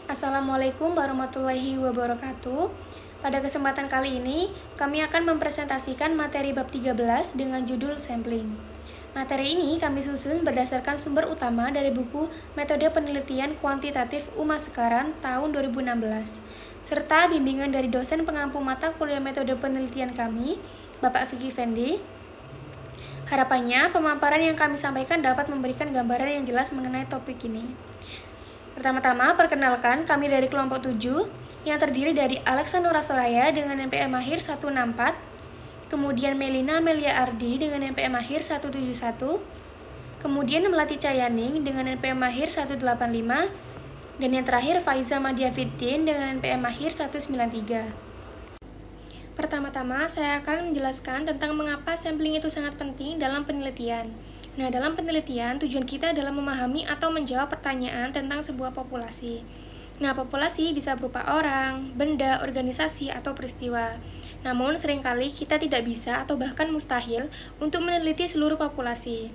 Assalamualaikum warahmatullahi wabarakatuh. Pada kesempatan kali ini, kami akan mempresentasikan materi bab 13 dengan judul sampling. Materi ini kami susun berdasarkan sumber utama dari buku Metode Penelitian Kuantitatif UMA Sekarang tahun 2016, serta bimbingan dari dosen pengampu mata kuliah metode penelitian kami, Bapak Vicky Fendi. Harapannya, pemaparan yang kami sampaikan dapat memberikan gambaran yang jelas mengenai topik ini. Pertama-tama, perkenalkan kami dari kelompok 7 yang terdiri dari Alexa Nura Soraya dengan NPM Mahir 164, kemudian Melina Melia Ardi dengan NPM Mahir 171, kemudian Melati Cayaning dengan NPM Mahir 185, dan yang terakhir Faiza Madia Fiddin dengan NPM Mahir 193. Pertama-tama, saya akan menjelaskan tentang mengapa sampling itu sangat penting dalam penelitian. Nah, dalam penelitian, tujuan kita adalah memahami atau menjawab pertanyaan tentang sebuah populasi. Nah, populasi bisa berupa orang, benda, organisasi, atau peristiwa. Namun, seringkali kita tidak bisa atau bahkan mustahil untuk meneliti seluruh populasi.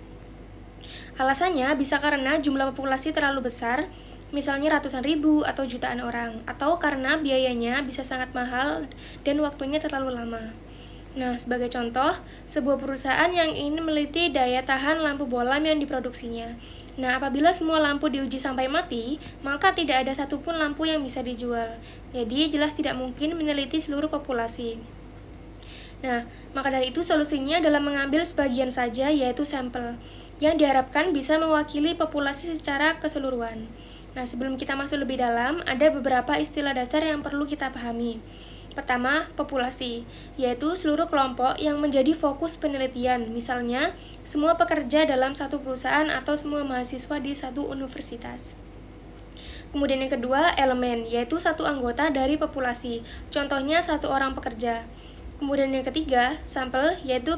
Alasannya bisa karena jumlah populasi terlalu besar, misalnya ratusan ribu atau jutaan orang, atau karena biayanya bisa sangat mahal dan waktunya terlalu lama. Nah, sebagai contoh, sebuah perusahaan yang ingin meneliti daya tahan lampu bolam yang diproduksinya. Nah, apabila semua lampu diuji sampai mati, maka tidak ada satupun lampu yang bisa dijual. Jadi, jelas tidak mungkin meneliti seluruh populasi. Nah, maka dari itu solusinya adalah mengambil sebagian saja, yaitu sampel, yang diharapkan bisa mewakili populasi secara keseluruhan. Nah, sebelum kita masuk lebih dalam, ada beberapa istilah dasar yang perlu kita pahami. Pertama, populasi, yaitu seluruh kelompok yang menjadi fokus penelitian, misalnya semua pekerja dalam satu perusahaan atau semua mahasiswa di satu universitas. Kemudian yang kedua, elemen, yaitu satu anggota dari populasi, contohnya satu orang pekerja. Kemudian yang ketiga, sampel, yaitu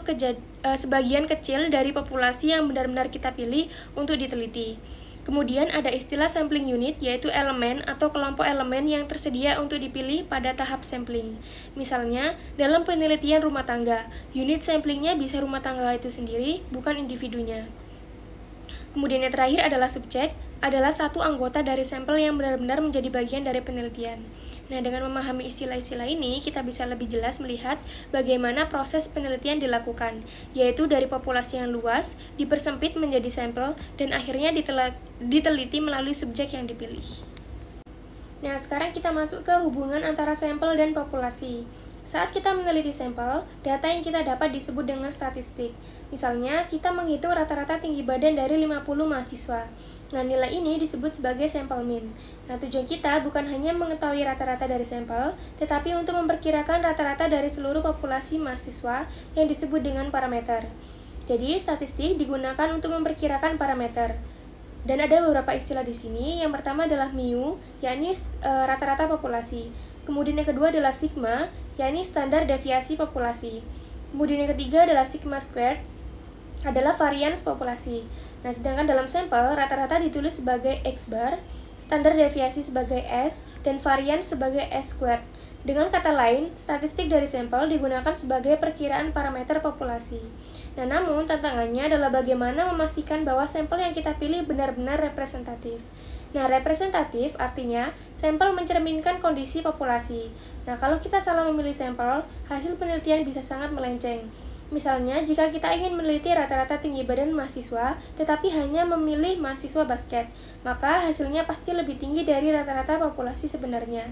sebagian kecil dari populasi yang benar-benar kita pilih untuk diteliti. Kemudian ada istilah sampling unit, yaitu elemen atau kelompok elemen yang tersedia untuk dipilih pada tahap sampling. Misalnya, dalam penelitian rumah tangga, unit samplingnya bisa rumah tangga itu sendiri, bukan individunya. Kemudian yang terakhir adalah subjek, adalah satu anggota dari sampel yang benar-benar menjadi bagian dari penelitian. Nah, dengan memahami istilah-istilah ini, kita bisa lebih jelas melihat bagaimana proses penelitian dilakukan, yaitu dari populasi yang luas, dipersempit menjadi sampel, dan akhirnya diteliti melalui subjek yang dipilih. Nah, sekarang kita masuk ke hubungan antara sampel dan populasi. Saat kita meneliti sampel, data yang kita dapat disebut dengan statistik. Misalnya, kita menghitung rata-rata tinggi badan dari 50 mahasiswa. Nah, nilai ini disebut sebagai sampel mean. Nah, tujuan kita bukan hanya mengetahui rata-rata dari sampel, tetapi untuk memperkirakan rata-rata dari seluruh populasi mahasiswa yang disebut dengan parameter. Jadi, statistik digunakan untuk memperkirakan parameter. Dan ada beberapa istilah di sini. Yang pertama adalah mu, yakni rata-rata populasi. Kemudian yang kedua adalah sigma, yakni standar deviasi populasi. Kemudian yang ketiga adalah sigma squared, adalah varians populasi. Nah, sedangkan dalam sampel, rata-rata ditulis sebagai X bar, standar deviasi sebagai S, dan varians sebagai S squared. Dengan kata lain, statistik dari sampel digunakan sebagai perkiraan parameter populasi. Nah, namun tantangannya adalah bagaimana memastikan bahwa sampel yang kita pilih benar-benar representatif. Nah, representatif artinya sampel mencerminkan kondisi populasi. Nah, kalau kita salah memilih sampel, hasil penelitian bisa sangat melenceng. Misalnya, jika kita ingin meneliti rata-rata tinggi badan mahasiswa, tetapi hanya memilih mahasiswa basket, maka hasilnya pasti lebih tinggi dari rata-rata populasi sebenarnya.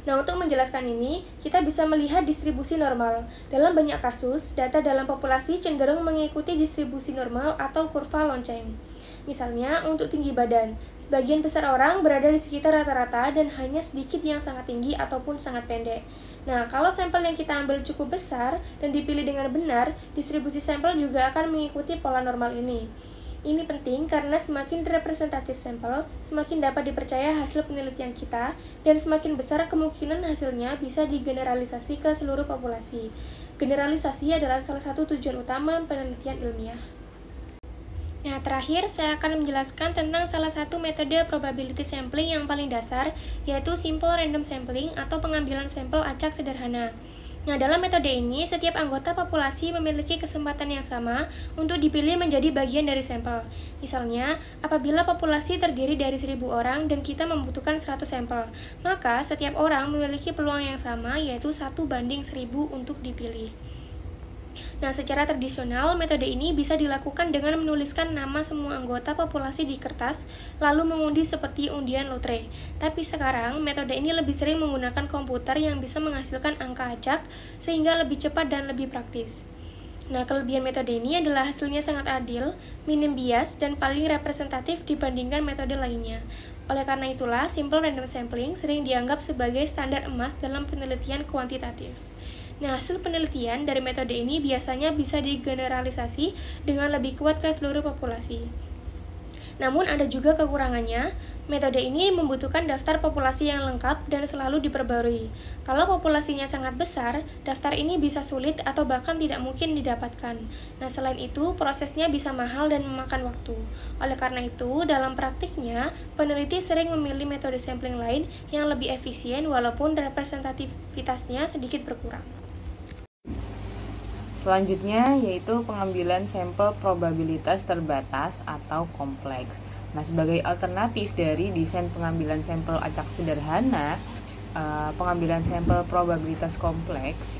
Nah, untuk menjelaskan ini, kita bisa melihat distribusi normal. Dalam banyak kasus, data dalam populasi cenderung mengikuti distribusi normal atau kurva lonceng. Misalnya, untuk tinggi badan, sebagian besar orang berada di sekitar rata-rata dan hanya sedikit yang sangat tinggi ataupun sangat pendek. Nah, kalau sampel yang kita ambil cukup besar dan dipilih dengan benar, distribusi sampel juga akan mengikuti pola normal ini. Ini penting karena semakin representatif sampel, semakin dapat dipercaya hasil penelitian kita, dan semakin besar kemungkinan hasilnya bisa digeneralisasi ke seluruh populasi. Generalisasi adalah salah satu tujuan utama penelitian ilmiah. Nah, terakhir saya akan menjelaskan tentang salah satu metode probability sampling yang paling dasar, yaitu simple random sampling atau pengambilan sampel acak sederhana. Nah, dalam metode ini, setiap anggota populasi memiliki kesempatan yang sama untuk dipilih menjadi bagian dari sampel. Misalnya, apabila populasi terdiri dari 1.000 orang dan kita membutuhkan 100 sampel, maka setiap orang memiliki peluang yang sama, yaitu 1:1.000 untuk dipilih. Nah, secara tradisional, metode ini bisa dilakukan dengan menuliskan nama semua anggota populasi di kertas, lalu mengundi seperti undian lotre. Tapi sekarang, metode ini lebih sering menggunakan komputer yang bisa menghasilkan angka acak, sehingga lebih cepat dan lebih praktis. Nah, kelebihan metode ini adalah hasilnya sangat adil, minim bias, dan paling representatif dibandingkan metode lainnya. Oleh karena itulah, simple random sampling sering dianggap sebagai standar emas dalam penelitian kuantitatif. Nah, hasil penelitian dari metode ini biasanya bisa digeneralisasi dengan lebih kuat ke seluruh populasi. Namun ada juga kekurangannya, metode ini membutuhkan daftar populasi yang lengkap dan selalu diperbarui. Kalau populasinya sangat besar, daftar ini bisa sulit atau bahkan tidak mungkin didapatkan. Nah, selain itu, prosesnya bisa mahal dan memakan waktu. Oleh karena itu, dalam praktiknya, peneliti sering memilih metode sampling lain yang lebih efisien walaupun representativitasnya sedikit berkurang. Selanjutnya yaitu pengambilan sampel probabilitas terbatas atau kompleks. Nah, sebagai alternatif dari desain pengambilan sampel acak sederhana, pengambilan sampel probabilitas kompleks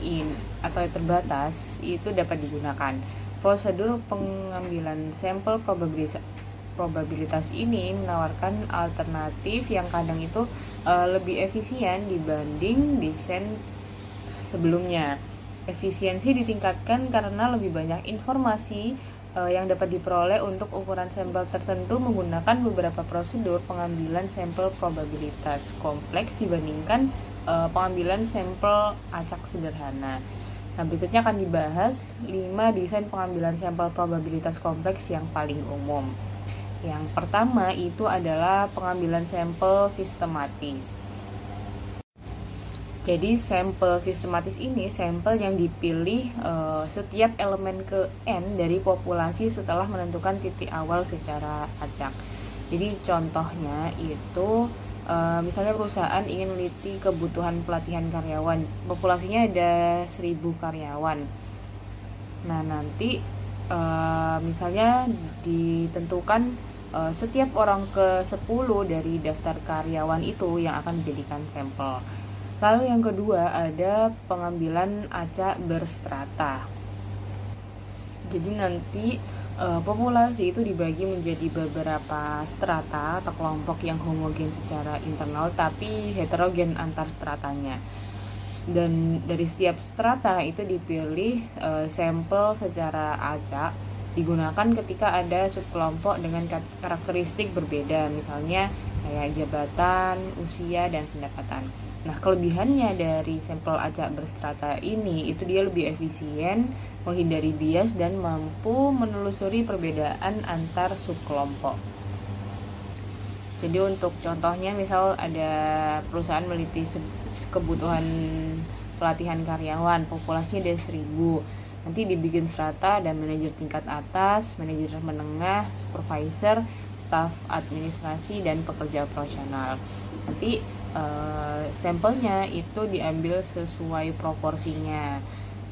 atau terbatas itu dapat digunakan. Prosedur pengambilan sampel probabilitas ini menawarkan alternatif yang kadang itu lebih efisien dibanding desain sebelumnya. Efisiensi ditingkatkan karena lebih banyak informasi yang dapat diperoleh untuk ukuran sampel tertentu menggunakan beberapa prosedur pengambilan sampel probabilitas kompleks dibandingkan pengambilan sampel acak sederhana. Nah, berikutnya akan dibahas 5 desain pengambilan sampel probabilitas kompleks yang paling umum. Yang pertama itu adalah pengambilan sampel sistematis. Jadi sampel sistematis ini sampel yang dipilih setiap elemen ke N dari populasi setelah menentukan titik awal secara acak. Jadi contohnya itu misalnya perusahaan ingin meneliti kebutuhan pelatihan karyawan. Populasinya ada 1.000 karyawan. Nah, nanti misalnya ditentukan setiap orang ke 10 dari daftar karyawan itu yang akan dijadikan sampel. Lalu yang kedua ada pengambilan acak berstrata. Jadi nanti populasi itu dibagi menjadi beberapa strata atau kelompok yang homogen secara internal tapi heterogen antar stratanya. Dan dari setiap strata itu dipilih sampel secara acak digunakan ketika ada subkelompok dengan karakteristik berbeda, misalnya kayak jabatan, usia, dan pendapatan. Nah, kelebihannya dari sampel acak berstrata ini itu dia lebih efisien, menghindari bias, dan mampu menelusuri perbedaan antar subkelompok. Jadi untuk contohnya misal ada perusahaan meneliti kebutuhan pelatihan karyawan, populasinya ada 1.000. Nanti dibikin strata, ada manajer tingkat atas, manajer menengah, supervisor, staf administrasi, dan pekerja operasional. Nanti sampelnya itu diambil sesuai proporsinya.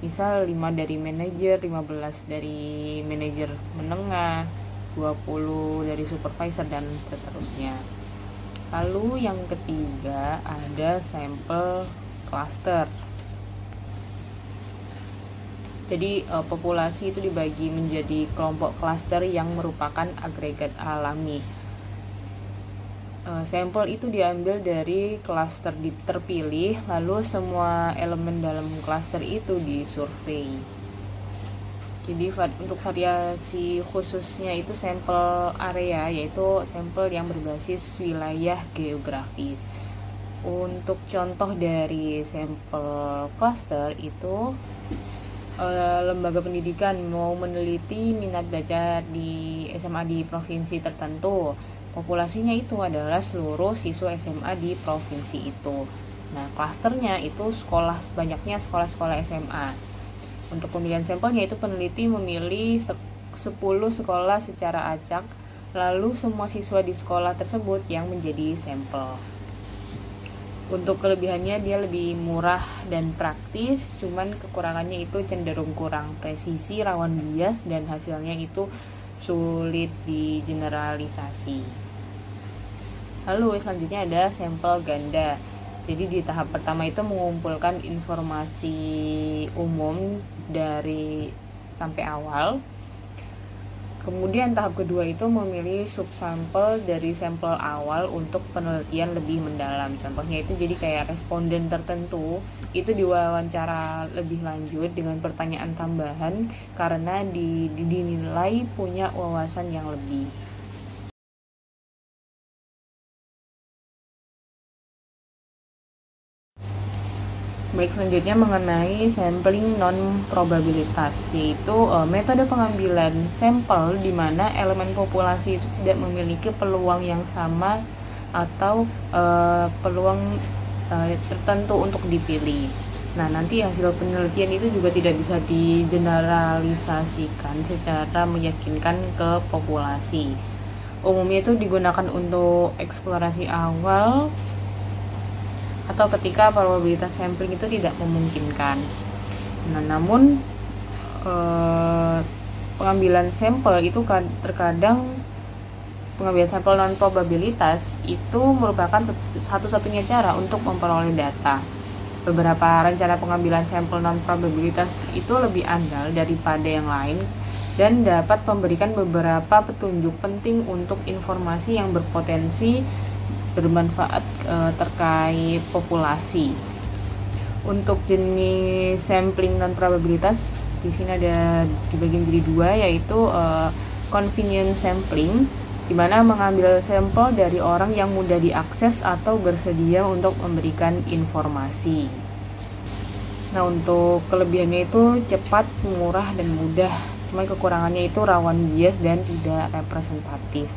Misal 5 dari manajer, 15 dari manajer menengah, 20 dari supervisor, dan seterusnya. Lalu yang ketiga ada sampel cluster. Jadi populasi itu dibagi menjadi kelompok cluster yang merupakan agregat alami. Sampel itu diambil dari klaster terpilih, lalu semua elemen dalam klaster itu disurvei. Jadi untuk variasi khususnya itu sampel area, yaitu sampel yang berbasis wilayah geografis. Untuk contoh dari sampel cluster itu lembaga pendidikan mau meneliti minat baca di SMA di provinsi tertentu. Populasinya itu adalah seluruh siswa SMA di provinsi itu. Nah, klasternya itu banyaknya sekolah-sekolah SMA. Untuk pemilihan sampelnya itu peneliti memilih 10 sekolah secara acak, lalu semua siswa di sekolah tersebut yang menjadi sampel. Untuk kelebihannya dia lebih murah dan praktis, cuman kekurangannya itu cenderung kurang presisi, rawan bias, dan hasilnya itu sulit digeneralisasi. Lalu selanjutnya ada sampel ganda. Jadi di tahap pertama itu mengumpulkan informasi umum dari sampai awal. Kemudian tahap kedua itu memilih subsampel dari sampel awal untuk penelitian lebih mendalam. Contohnya itu jadi kayak responden tertentu itu diwawancara lebih lanjut dengan pertanyaan tambahan karena dinilai punya wawasan yang lebih. Baik, selanjutnya mengenai sampling non-probabilitas, yaitu metode pengambilan sampel di mana elemen populasi itu tidak memiliki peluang yang sama atau peluang tertentu untuk dipilih. Nah, nanti hasil penelitian itu juga tidak bisa digeneralisasikan secara meyakinkan ke populasi. Umumnya itu digunakan untuk eksplorasi awal atau ketika probabilitas sampling itu tidak memungkinkan. Nah, namun pengambilan sampel itu terkadang pengambilan sampel non probabilitas itu merupakan satu-satunya cara untuk memperoleh data. Beberapa rencana pengambilan sampel non probabilitas itu lebih andal daripada yang lain dan dapat memberikan beberapa petunjuk penting untuk informasi yang berpotensi bermanfaat terkait populasi. Untuk jenis sampling non probabilitas di sini ada dibagi jadi dua, yaitu convenience sampling, di mana mengambil sampel dari orang yang mudah diakses atau bersedia untuk memberikan informasi. Nah, untuk kelebihannya itu cepat, murah, dan mudah. Cuma kekurangannya itu rawan bias dan tidak representatif.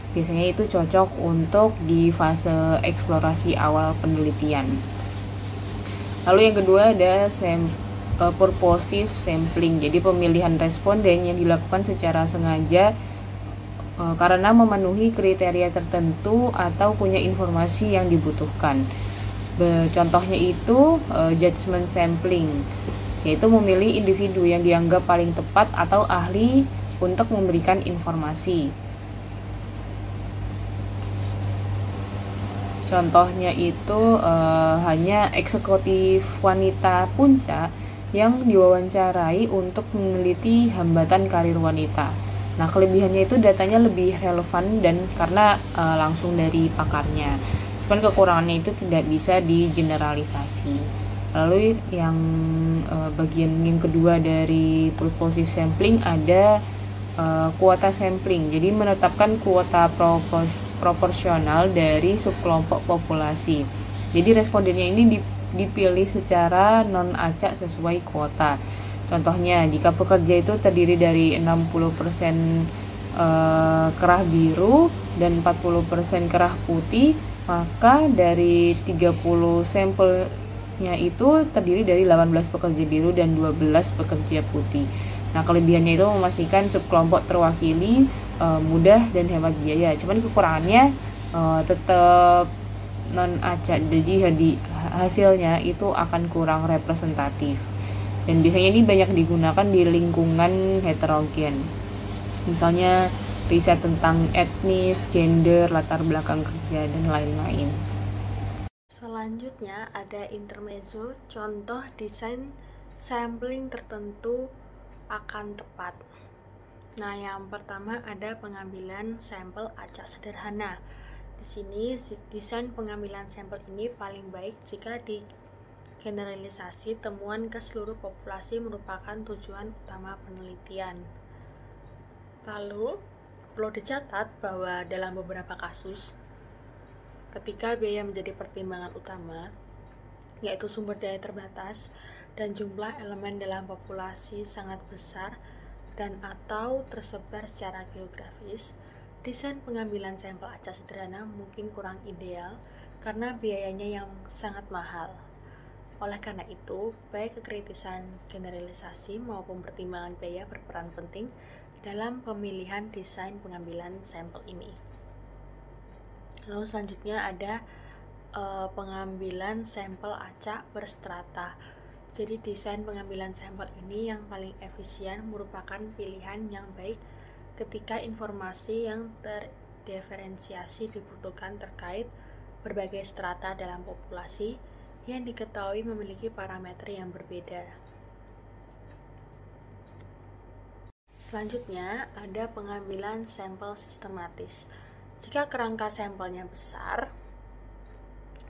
Biasanya itu cocok untuk di fase eksplorasi awal penelitian. Lalu yang kedua ada purposive sampling. Jadi pemilihan responden yang dilakukan secara sengaja karena memenuhi kriteria tertentu atau punya informasi yang dibutuhkan. Contohnya itu judgment sampling, yaitu memilih individu yang dianggap paling tepat atau ahli untuk memberikan informasi. Contohnya itu hanya eksekutif wanita puncak yang diwawancarai untuk meneliti hambatan karir wanita. Nah, kelebihannya itu datanya lebih relevan dan karena langsung dari pakarnya. Cuman kekurangannya itu tidak bisa digeneralisasi. Lalu yang bagian yang kedua dari purposive sampling ada kuota sampling. Jadi menetapkan kuota proporsional dari subkelompok populasi. Jadi respondennya ini dipilih secara non-acak sesuai kuota. Contohnya, jika pekerja itu terdiri dari 60% kerah biru dan 40% kerah putih, maka dari 30 sampelnya itu terdiri dari 18 pekerja biru dan 12 pekerja putih. Nah, kelebihannya itu memastikan subkelompok terwakili, mudah dan hemat biaya. Cuman kekurangannya tetap non-acak, jadi hasilnya itu akan kurang representatif. Dan biasanya ini banyak digunakan di lingkungan heterogen. Misalnya riset tentang etnis, gender, latar belakang kerja, dan lain-lain. Selanjutnya ada intermezzo, contoh desain sampling tertentu akan tepat. Nah, yang pertama ada pengambilan sampel acak sederhana. Di sini desain pengambilan sampel ini paling baik jika digeneralisasi temuan ke seluruh populasi merupakan tujuan utama penelitian. Lalu, perlu dicatat bahwa dalam beberapa kasus, ketika biaya menjadi pertimbangan utama, yaitu sumber daya terbatas dan jumlah elemen dalam populasi sangat besar dan atau tersebar secara geografis, desain pengambilan sampel acak sederhana mungkin kurang ideal karena biayanya yang sangat mahal. Oleh karena itu, baik kekritisan generalisasi maupun pertimbangan biaya berperan penting dalam pemilihan desain pengambilan sampel ini. Lalu selanjutnya ada pengambilan sampel acak berstrata. Jadi desain pengambilan sampel ini yang paling efisien merupakan pilihan yang baik ketika informasi yang terdiferensiasi dibutuhkan terkait berbagai strata dalam populasi yang diketahui memiliki parameter yang berbeda. Selanjutnya ada pengambilan sampel sistematis. Jika kerangka sampelnya besar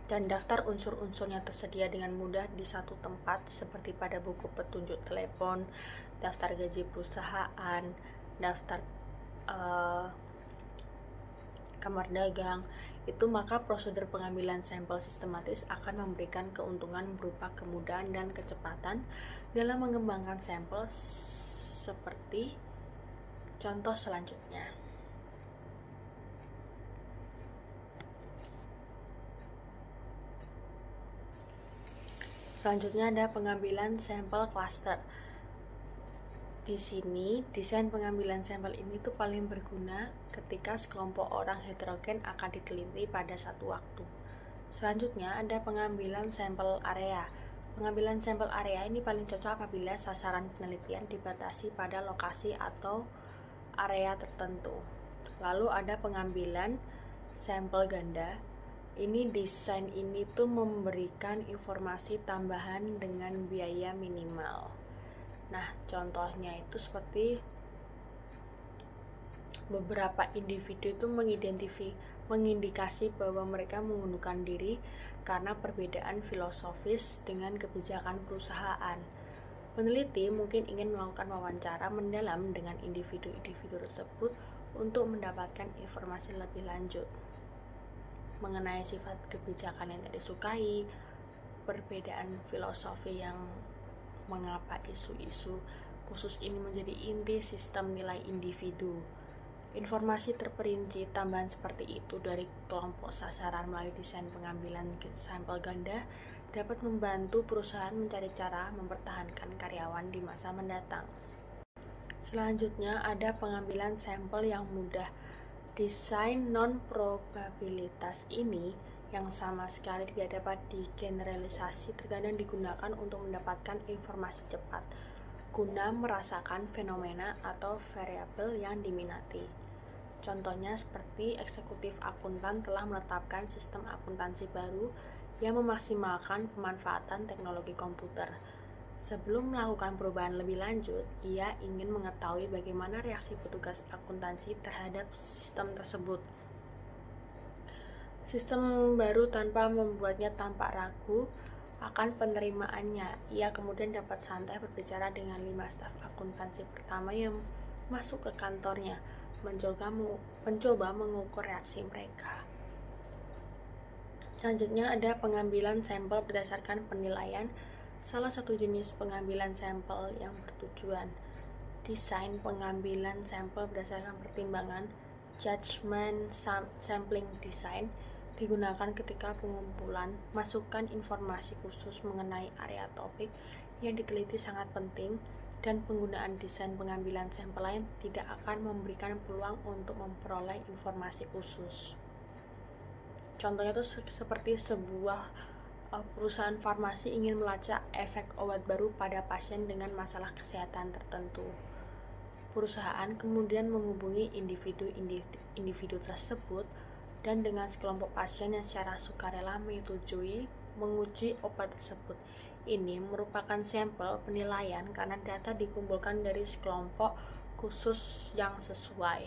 dan daftar unsur-unsurnya tersedia dengan mudah di satu tempat seperti pada buku petunjuk telepon, daftar gaji perusahaan, daftar kamar dagang, itu maka prosedur pengambilan sampel sistematis akan memberikan keuntungan berupa kemudahan dan kecepatan dalam mengembangkan sampel seperti contoh selanjutnya. Selanjutnya ada pengambilan sampel cluster. Di sini, desain pengambilan sampel ini tuh paling berguna ketika sekelompok orang heterogen akan diteliti pada satu waktu. Selanjutnya ada pengambilan sampel area. Pengambilan sampel area ini paling cocok apabila sasaran penelitian dibatasi pada lokasi atau area tertentu. Lalu ada pengambilan sampel ganda. Ini desain ini tuh memberikan informasi tambahan dengan biaya minimal. Nah, contohnya itu seperti beberapa individu itu mengindikasi bahwa mereka mengundurkan diri karena perbedaan filosofis dengan kebijakan perusahaan. Peneliti mungkin ingin melakukan wawancara mendalam dengan individu-individu tersebut untuk mendapatkan informasi lebih lanjut mengenai sifat kebijakan yang tidak disukai, perbedaan filosofi yang mengapa isu-isu khusus ini menjadi inti sistem nilai individu. Informasi terperinci tambahan seperti itu dari kelompok sasaran melalui desain pengambilan sampel ganda dapat membantu perusahaan mencari cara mempertahankan karyawan di masa mendatang. Selanjutnya ada pengambilan sampel yang mudah. Desain non-probabilitas ini yang sama sekali tidak dapat digeneralisasi terkadang digunakan untuk mendapatkan informasi cepat guna merasakan fenomena atau variabel yang diminati. Contohnya seperti eksekutif akuntan telah menetapkan sistem akuntansi baru yang memaksimalkan pemanfaatan teknologi komputer. Sebelum melakukan perubahan lebih lanjut, ia ingin mengetahui bagaimana reaksi petugas akuntansi terhadap sistem tersebut. Sistem baru tanpa membuatnya tampak ragu akan penerimaannya. Ia kemudian dapat santai berbicara dengan 5 staf akuntansi pertama yang masuk ke kantornya, mencoba mengukur reaksi mereka. Selanjutnya ada pengambilan sampel berdasarkan penilaian. Salah satu jenis pengambilan sampel yang bertujuan. Desain pengambilan sampel berdasarkan pertimbangan judgment sampling design digunakan ketika pengumpulan masukan informasi khusus mengenai area topik yang diteliti sangat penting dan penggunaan desain pengambilan sampel lain tidak akan memberikan peluang untuk memperoleh informasi khusus. Contohnya itu seperti sebuah perusahaan farmasi ingin melacak efek obat baru pada pasien dengan masalah kesehatan tertentu. Perusahaan kemudian menghubungi individu tersebut dan dengan sekelompok pasien yang secara sukarela menyetujui menguji obat tersebut. Ini merupakan sampel penilaian karena data dikumpulkan dari sekelompok khusus yang sesuai.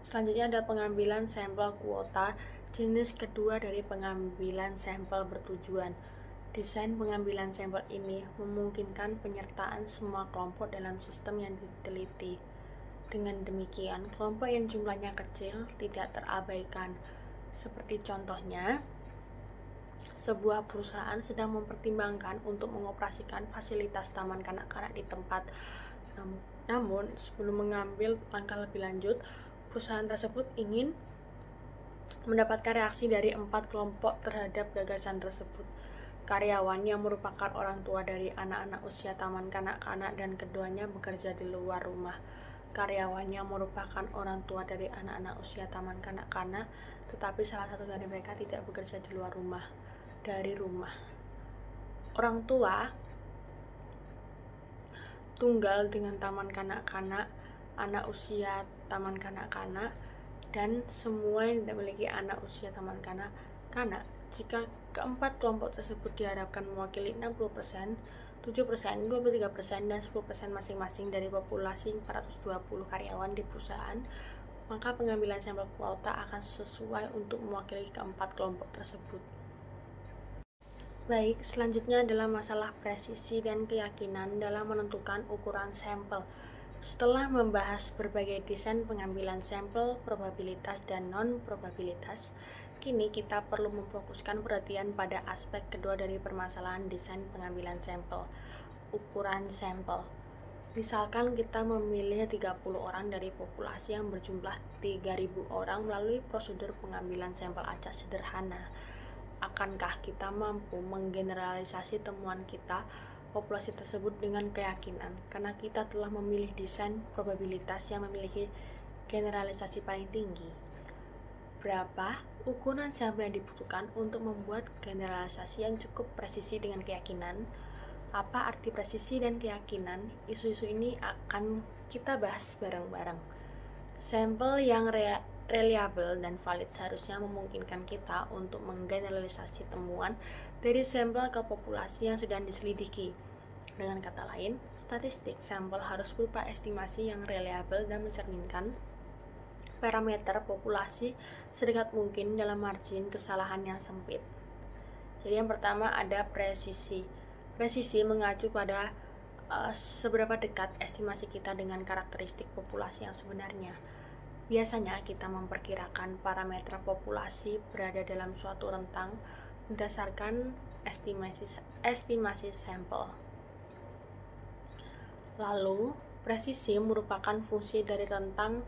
Selanjutnya ada pengambilan sampel kuota. Jenis kedua dari pengambilan sampel bertujuan. Desain pengambilan sampel ini memungkinkan penyertaan semua kelompok dalam sistem yang diteliti. Dengan demikian, kelompok yang jumlahnya kecil tidak terabaikan. Seperti contohnya, sebuah perusahaan sedang mempertimbangkan untuk mengoperasikan fasilitas taman kanak-kanak di tempat. Namun, sebelum mengambil langkah lebih lanjut, perusahaan tersebut ingin mendapatkan reaksi dari 4 kelompok terhadap gagasan tersebut. Karyawan yang merupakan orang tua dari anak-anak usia taman kanak-kanak dan keduanya bekerja di luar rumah. Karyawan yang merupakan orang tua dari anak-anak usia taman kanak-kanak tetapi salah satu dari mereka tidak bekerja dari rumah. Orang tua tunggal dengan taman kanak-kanak, anak usia taman kanak-kanak, dan semua yang tidak memiliki anak usia taman kanak-kanak. Jika keempat kelompok tersebut diharapkan mewakili 60%, 7%, 23%, dan 10% masing-masing dari populasi 420 karyawan di perusahaan, maka pengambilan sampel kuota akan sesuai untuk mewakili keempat kelompok tersebut. Baik, selanjutnya adalah masalah presisi dan keyakinan dalam menentukan ukuran sampel. Setelah membahas berbagai desain pengambilan sampel, probabilitas dan non-probabilitas, kini kita perlu memfokuskan perhatian pada aspek kedua dari permasalahan desain pengambilan sampel, ukuran sampel. Misalkan kita memilih 30 orang dari populasi yang berjumlah 3.000 orang melalui prosedur pengambilan sampel acak sederhana. Akankah kita mampu menggeneralisasi temuan kita populasi tersebut dengan keyakinan, karena kita telah memilih desain probabilitas yang memiliki generalisasi paling tinggi? Berapa ukuran sampel yang dibutuhkan untuk membuat generalisasi yang cukup presisi dengan keyakinan? Apa arti presisi dan keyakinan? Isu-isu ini akan kita bahas bareng-bareng. Sampel yang reliable dan valid seharusnya memungkinkan kita untuk menggeneralisasi temuan dari sampel ke populasi yang sedang diselidiki. Dengan kata lain, statistik sampel harus berupa estimasi yang reliable dan mencerminkan parameter populasi sedekat mungkin dalam margin kesalahan yang sempit. Jadi yang pertama ada presisi. Presisi mengacu pada seberapa dekat estimasi kita dengan karakteristik populasi yang sebenarnya. Biasanya kita memperkirakan parameter populasi berada dalam suatu rentang berdasarkan estimasi sampel. Lalu, presisi merupakan fungsi dari rentang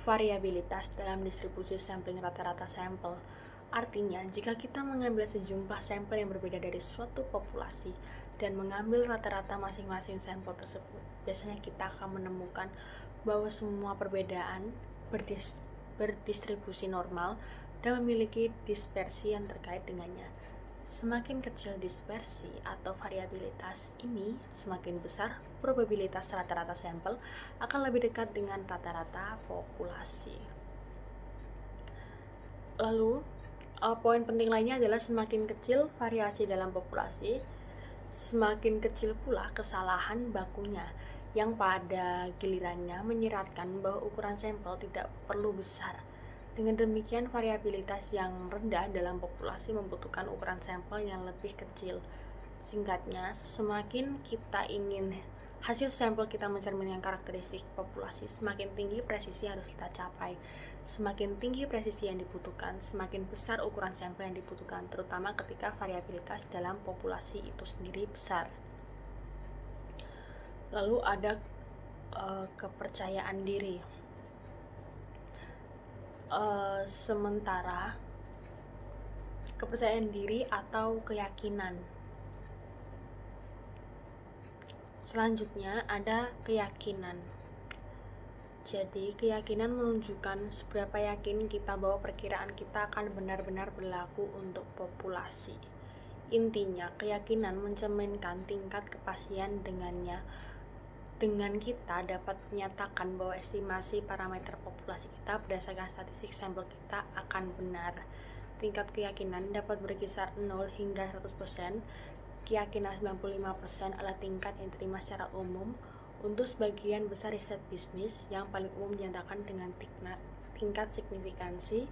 variabilitas dalam distribusi sampling rata-rata sampel. Artinya, jika kita mengambil sejumlah sampel yang berbeda dari suatu populasi dan mengambil rata-rata masing-masing sampel tersebut, biasanya kita akan menemukan bahwa semua perbedaan berdistribusi normal dan memiliki dispersi yang terkait dengannya. Semakin kecil dispersi atau variabilitas ini, semakin besar probabilitas rata-rata sampel akan lebih dekat dengan rata-rata populasi. Lalu, poin penting lainnya adalah semakin kecil variasi dalam populasi, semakin kecil pula kesalahan bakunya, yang pada gilirannya menyiratkan bahwa ukuran sampel tidak perlu besar. Dengan demikian, variabilitas yang rendah dalam populasi membutuhkan ukuran sampel yang lebih kecil. Singkatnya, semakin kita ingin hasil sampel kita mencerminkan karakteristik populasi, semakin tinggi presisi harus kita capai. Semakin tinggi presisi yang dibutuhkan, semakin besar ukuran sampel yang dibutuhkan, terutama ketika variabilitas dalam populasi itu sendiri besar. Lalu ada kepercayaan diri. Sementara kepercayaan diri atau keyakinan. Selanjutnya ada keyakinan. Jadi, keyakinan menunjukkan seberapa yakin kita bahwa perkiraan kita akan benar-benar berlaku untuk populasi. Intinya, keyakinan mencerminkan tingkat kepastian dengan kita dapat menyatakan bahwa estimasi parameter populasi kita berdasarkan statistik sampel kita akan benar. Tingkat keyakinan dapat berkisar 0 hingga 100%. Keyakinan 95% adalah tingkat yang diterima secara umum untuk sebagian besar riset bisnis. Yang paling umum dinyatakan dengan tingkat signifikansi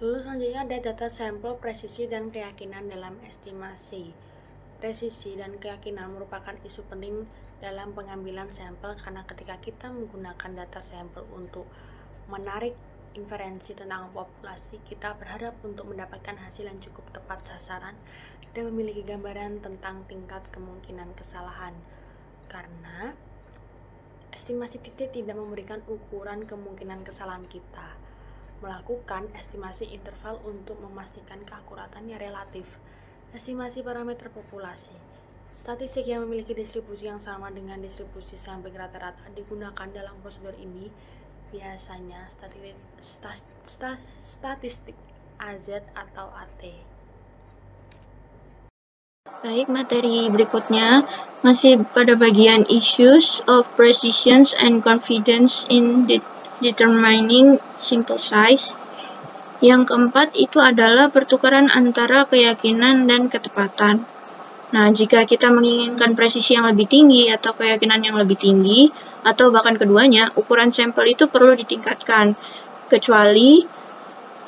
Lalu selanjutnya ada data sampel, presisi, dan keyakinan dalam estimasi. Presisi dan keyakinan merupakan isu penting dalam pengambilan sampel karena ketika kita menggunakan data sampel untuk menarik inferensi tentang populasi, kita berharap untuk mendapatkan hasil yang cukup tepat sasaran dan memiliki gambaran tentang tingkat kemungkinan kesalahan. karena estimasi titik tidak memberikan ukuran kemungkinan kesalahan kita. Melakukan estimasi interval untuk memastikan keakuratannya relatif. Estimasi parameter populasi. Statistik yang memiliki distribusi yang sama dengan distribusi sampling rata-rata digunakan dalam prosedur ini, biasanya statistik AZ atau AT. Baik, materi berikutnya masih pada bagian issues of precision and confidence in determining sample size. Yang keempat itu adalah pertukaran antara keyakinan dan ketepatan. Nah, jika kita menginginkan presisi yang lebih tinggi atau keyakinan yang lebih tinggi, atau bahkan keduanya, ukuran sampel itu perlu ditingkatkan, kecuali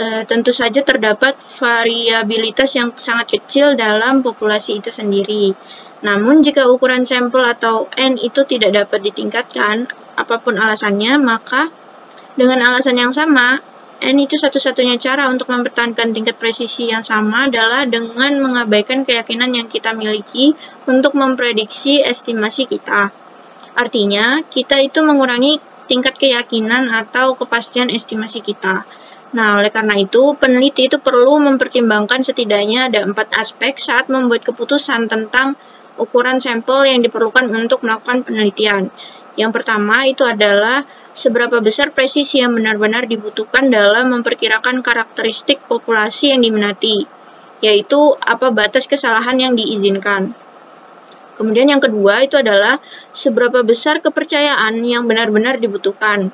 tentu saja terdapat variabilitas yang sangat kecil dalam populasi itu sendiri. Namun, jika ukuran sampel atau N itu tidak dapat ditingkatkan, apapun alasannya, maka dengan alasan yang sama, N itu satu-satunya cara untuk mempertahankan tingkat presisi yang sama adalah dengan mengabaikan keyakinan yang kita miliki untuk memprediksi estimasi kita. Artinya, kita itu mengurangi tingkat keyakinan atau kepastian estimasi kita. Nah, oleh karena itu, peneliti itu perlu mempertimbangkan setidaknya ada 4 aspek saat membuat keputusan tentang ukuran sampel yang diperlukan untuk melakukan penelitian. Yang pertama itu adalah seberapa besar presisi yang benar-benar dibutuhkan dalam memperkirakan karakteristik populasi yang diminati, yaitu apa batas kesalahan yang diizinkan. Kemudian yang kedua itu adalah seberapa besar kepercayaan yang benar-benar dibutuhkan,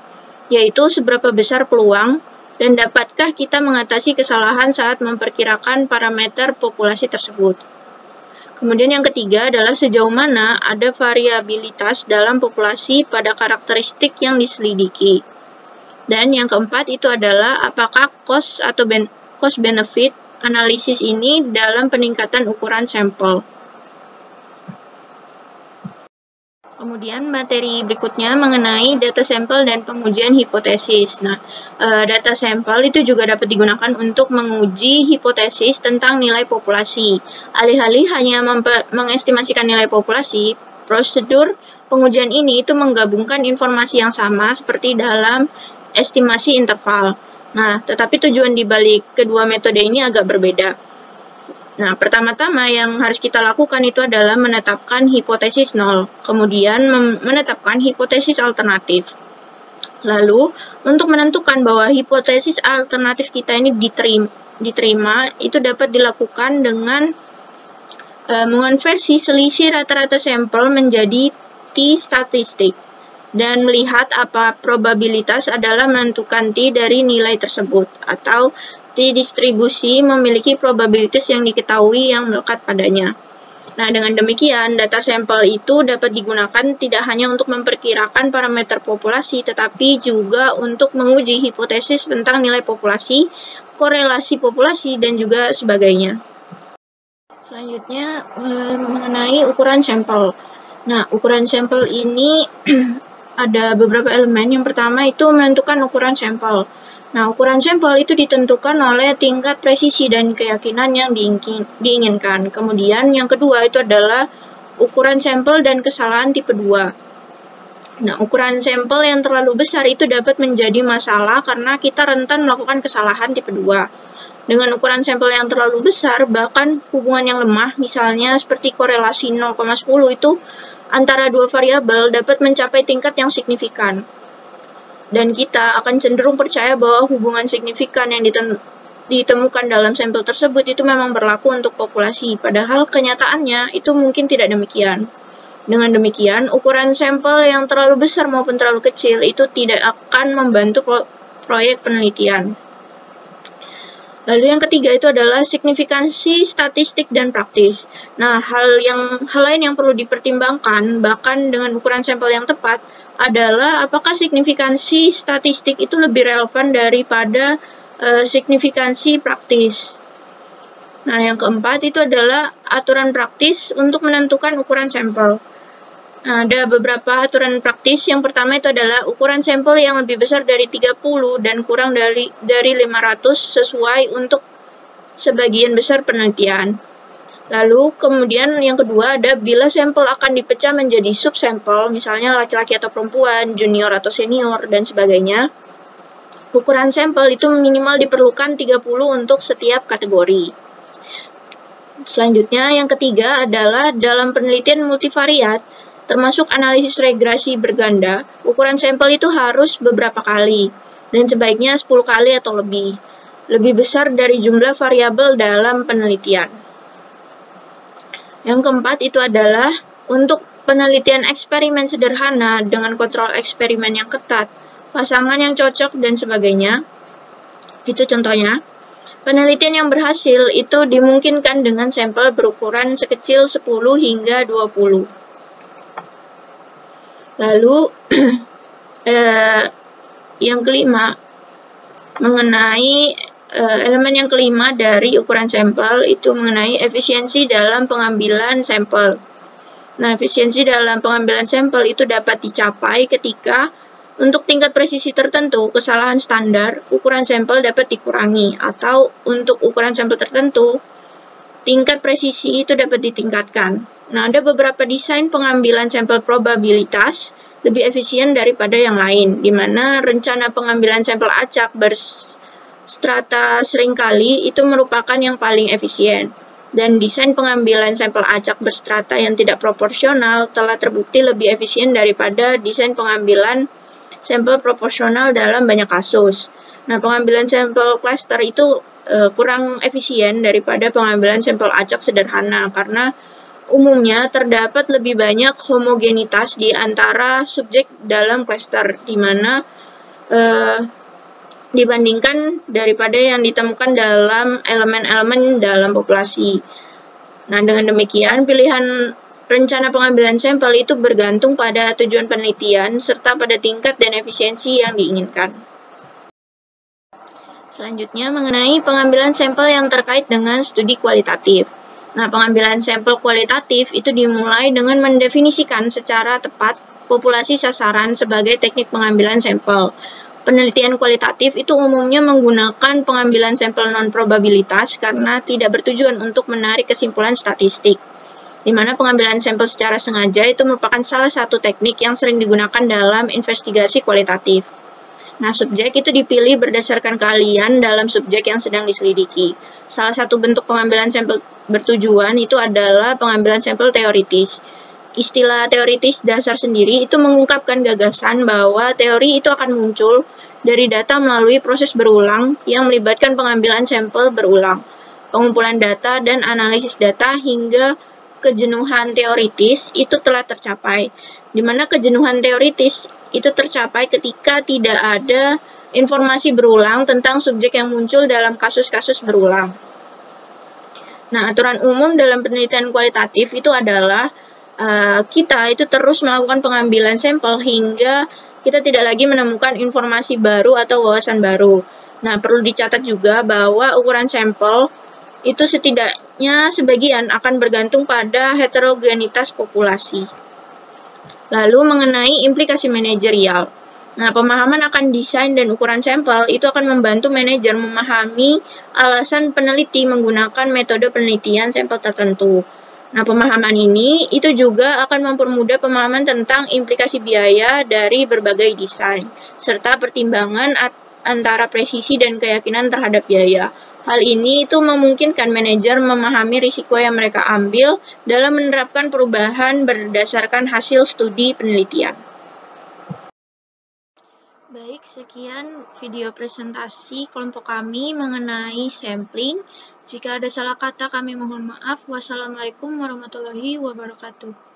yaitu seberapa besar peluang dan dapatkah kita mengatasi kesalahan saat memperkirakan parameter populasi tersebut. Kemudian yang ketiga adalah sejauh mana ada variabilitas dalam populasi pada karakteristik yang diselidiki. Dan yang keempat itu adalah apakah cost atau cost benefit analisis ini dalam peningkatan ukuran sampel. Kemudian materi berikutnya mengenai data sampel dan pengujian hipotesis. Nah, data sampel itu juga dapat digunakan untuk menguji hipotesis tentang nilai populasi. Alih-alih hanya mengestimasikan nilai populasi, prosedur pengujian ini itu menggabungkan informasi yang sama seperti dalam estimasi interval. Nah, tetapi tujuan dibalik kedua metode ini agak berbeda. Nah, pertama-tama yang harus kita lakukan itu adalah menetapkan hipotesis 0, kemudian menetapkan hipotesis alternatif. Lalu, untuk menentukan bahwa hipotesis alternatif kita ini diterima itu dapat dilakukan dengan mengonversi selisih rata-rata sampel menjadi t-statistik dan melihat apa probabilitas adalah menentukan t dari nilai tersebut, atau distribusi memiliki probabilitas yang diketahui yang melekat padanya. Nah, dengan demikian, data sampel itu dapat digunakan tidak hanya untuk memperkirakan parameter populasi, tetapi juga untuk menguji hipotesis tentang nilai populasi, korelasi populasi, dan juga sebagainya. Selanjutnya, mengenai ukuran sampel. Nah, ukuran sampel ini ada beberapa elemen. Yang pertama itu menentukan ukuran sampel. Nah, ukuran sampel itu ditentukan oleh tingkat presisi dan keyakinan yang diinginkan. Kemudian yang kedua itu adalah ukuran sampel dan kesalahan tipe 2. Nah, ukuran sampel yang terlalu besar itu dapat menjadi masalah karena kita rentan melakukan kesalahan tipe 2. Dengan ukuran sampel yang terlalu besar, bahkan hubungan yang lemah, misalnya seperti korelasi 0,10 itu antara dua variabel dapat mencapai tingkat yang signifikan. Dan kita akan cenderung percaya bahwa hubungan signifikan yang ditemukan dalam sampel tersebut itu memang berlaku untuk populasi, padahal kenyataannya itu mungkin tidak demikian. Dengan demikian, ukuran sampel yang terlalu besar maupun terlalu kecil itu tidak akan membantu proyek penelitian. Lalu yang ketiga itu adalah signifikansi statistik dan praktis. Nah, hal lain yang perlu dipertimbangkan, bahkan dengan ukuran sampel yang tepat, adalah apakah signifikansi statistik itu lebih relevan daripada signifikansi praktis. Nah, yang keempat itu adalah aturan praktis untuk menentukan ukuran sampel. Nah, ada beberapa aturan praktis. Yang pertama itu adalah ukuran sampel yang lebih besar dari 30 dan kurang dari 500 sesuai untuk sebagian besar penelitian. Lalu kemudian yang kedua ada bila sampel akan dipecah menjadi subsampel, misalnya laki-laki atau perempuan, junior atau senior, dan sebagainya. Ukuran sampel itu minimal diperlukan 30 untuk setiap kategori. Selanjutnya yang ketiga adalah dalam penelitian multivariat, termasuk analisis regresi berganda, ukuran sampel itu harus beberapa kali, dan sebaiknya 10 kali atau lebih besar dari jumlah variabel dalam penelitian. Yang keempat itu adalah untuk penelitian eksperimen sederhana dengan kontrol eksperimen yang ketat, pasangan yang cocok, dan sebagainya. Itu contohnya. Penelitian yang berhasil itu dimungkinkan dengan sampel berukuran sekecil 10 hingga 20. Lalu, yang kelima, mengenai elemen yang kelima dari ukuran sampel itu mengenai efisiensi dalam pengambilan sampel. Nah, efisiensi dalam pengambilan sampel itu dapat dicapai ketika untuk tingkat presisi tertentu, kesalahan standar, ukuran sampel dapat dikurangi, atau untuk ukuran sampel tertentu, tingkat presisi itu dapat ditingkatkan. Nah, ada beberapa desain pengambilan sampel probabilitas lebih efisien daripada yang lain, di mana rencana pengambilan sampel acak berstrata seringkali itu merupakan yang paling efisien. Dan desain pengambilan sampel acak berstrata yang tidak proporsional telah terbukti lebih efisien daripada desain pengambilan sampel proporsional dalam banyak kasus. Nah, pengambilan sampel cluster itu kurang efisien daripada pengambilan sampel acak sederhana karena umumnya terdapat lebih banyak homogenitas di antara subjek dalam cluster, di mana dibandingkan daripada yang ditemukan dalam elemen-elemen dalam populasi. Nah, dengan demikian, pilihan rencana pengambilan sampel itu bergantung pada tujuan penelitian serta pada tingkat dan efisiensi yang diinginkan. Selanjutnya, mengenai pengambilan sampel yang terkait dengan studi kualitatif. Nah, pengambilan sampel kualitatif itu dimulai dengan mendefinisikan secara tepat populasi sasaran sebagai teknik pengambilan sampel. Penelitian kualitatif itu umumnya menggunakan pengambilan sampel non-probabilitas karena tidak bertujuan untuk menarik kesimpulan statistik, di mana pengambilan sampel secara sengaja itu merupakan salah satu teknik yang sering digunakan dalam investigasi kualitatif. Nah, subjek itu dipilih berdasarkan keahlian dalam subjek yang sedang diselidiki. Salah satu bentuk pengambilan sampel bertujuan itu adalah pengambilan sampel teoritis. Istilah teoritis dasar sendiri itu mengungkapkan gagasan bahwa teori itu akan muncul dari data melalui proses berulang yang melibatkan pengambilan sampel berulang, pengumpulan data, dan analisis data hingga kejenuhan teoritis itu telah tercapai, di mana kejenuhan teoritis itu tercapai ketika tidak ada informasi berulang tentang subjek yang muncul dalam kasus-kasus berulang. Nah, aturan umum dalam penelitian kualitatif itu adalah kita itu terus melakukan pengambilan sampel hingga kita tidak lagi menemukan informasi baru atau wawasan baru. Nah, perlu dicatat juga bahwa ukuran sampel itu setidaknya sebagian akan bergantung pada heterogenitas populasi. Lalu mengenai implikasi manajerial. Nah, pemahaman akan desain dan ukuran sampel itu akan membantu manajer memahami alasan peneliti menggunakan metode penelitian sampel tertentu. Nah, pemahaman ini itu juga akan mempermudah pemahaman tentang implikasi biaya dari berbagai desain, serta pertimbangan antara presisi dan keyakinan terhadap biaya. Hal ini itu memungkinkan manajer memahami risiko yang mereka ambil dalam menerapkan perubahan berdasarkan hasil studi penelitian. Baik, sekian video presentasi kelompok kami mengenai sampling. Jika ada salah kata kami mohon maaf. Wassalamualaikum warahmatullahi wabarakatuh.